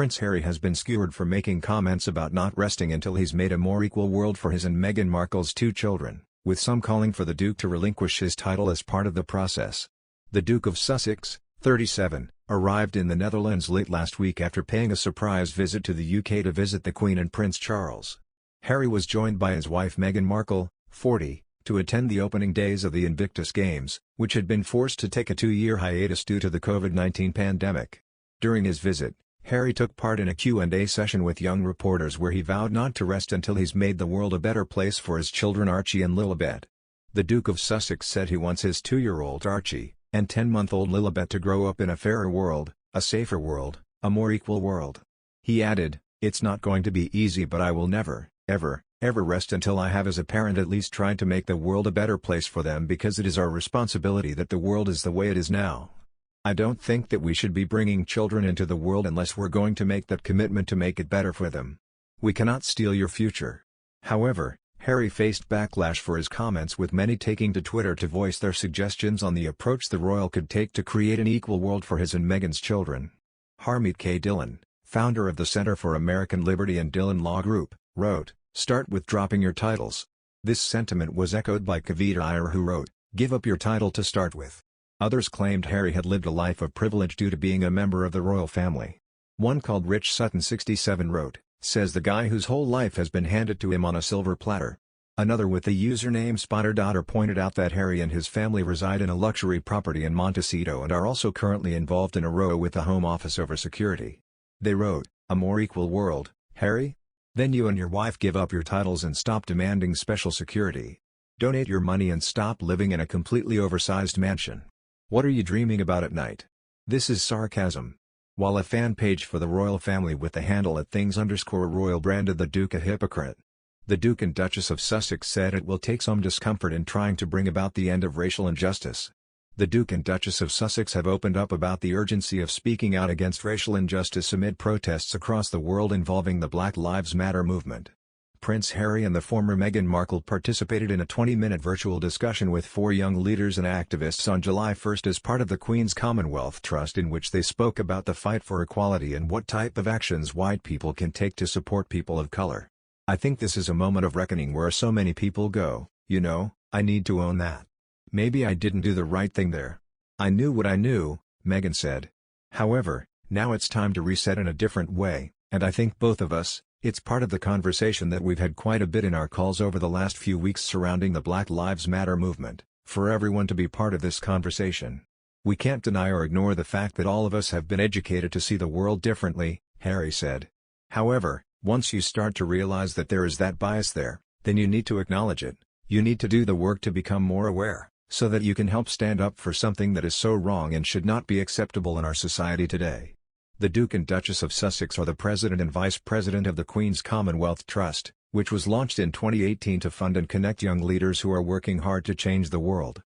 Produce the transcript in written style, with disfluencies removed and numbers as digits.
Prince Harry has been skewered for making comments about not resting until he's made a more equal world for his and Meghan Markle's 2 children, with some calling for the Duke to relinquish his title as part of the process. The Duke of Sussex, 37, arrived in the Netherlands late last week after paying a surprise visit to the UK to visit the Queen and Prince Charles. Harry was joined by his wife Meghan Markle, 40, to attend the opening days of the Invictus Games, which had been forced to take a 2-year hiatus due to the COVID-19 pandemic. During his visit, Harry took part in a Q&A session with young reporters where he vowed not to rest until he's made the world a better place for his children Archie and Lilibet. The Duke of Sussex said he wants his 2-year-old Archie and 10-month-old Lilibet to grow up in a fairer world, a safer world, a more equal world. He added, "It's not going to be easy, but I will never, ever rest until I have as a parent at least tried to make the world a better place for them, because it is our responsibility that the world is the way it is now. I don't think that we should be bringing children into the world unless we're going to make that commitment to make it better for them. We cannot steal your future." However, Harry faced backlash for his comments, with many taking to Twitter to voice their suggestions on the approach the royal could take to create an equal world for his and Meghan's children. Harmeet K. Dillon, founder of the Center for American Liberty and Dillon Law Group, wrote, "Start with dropping your titles." This sentiment was echoed by Kavita Iyer, who wrote, "Give up your title to start with." Others claimed Harry had lived a life of privilege due to being a member of the royal family. One called Rich Sutton 67 wrote, "Says the guy whose whole life has been handed to him on a silver platter." Another with the username Spotter pointed out that Harry and his family reside in a luxury property in Montecito and are also currently involved in a row with the Home Office over security. They wrote, "A more equal world, Harry? Then you and your wife give up your titles and stop demanding special security. Donate your money and stop living in a completely oversized mansion. What are you dreaming about at night? This is sarcasm." While a fan page for the royal family with the handle @things_royal branded the Duke a hypocrite. The Duke and Duchess of Sussex said it will take some discomfort in trying to bring about the end of racial injustice. The Duke and Duchess of Sussex have opened up about the urgency of speaking out against racial injustice amid protests across the world involving the Black Lives Matter movement. Prince Harry and the former Meghan Markle participated in a 20-minute virtual discussion with 4 young leaders and activists on July 1 as part of the Queen's Commonwealth Trust, in which they spoke about the fight for equality and what type of actions white people can take to support people of color. "I think this is a moment of reckoning where so many people go, I need to own that. Maybe I didn't do the right thing there. I knew what I knew," Meghan said. "However, now it's time to reset in a different way, and I think both of us, it's part of the conversation that we've had quite a bit in our calls over the last few weeks surrounding the Black Lives Matter movement, for everyone to be part of this conversation. We can't deny or ignore the fact that all of us have been educated to see the world differently," Harry said. "However, once you start to realize that there is that bias there, then you need to acknowledge it. You need to do the work to become more aware, so that you can help stand up for something that is so wrong and should not be acceptable in our society today." The Duke and Duchess of Sussex are the President and Vice President of the Queen's Commonwealth Trust, which was launched in 2018 to fund and connect young leaders who are working hard to change the world.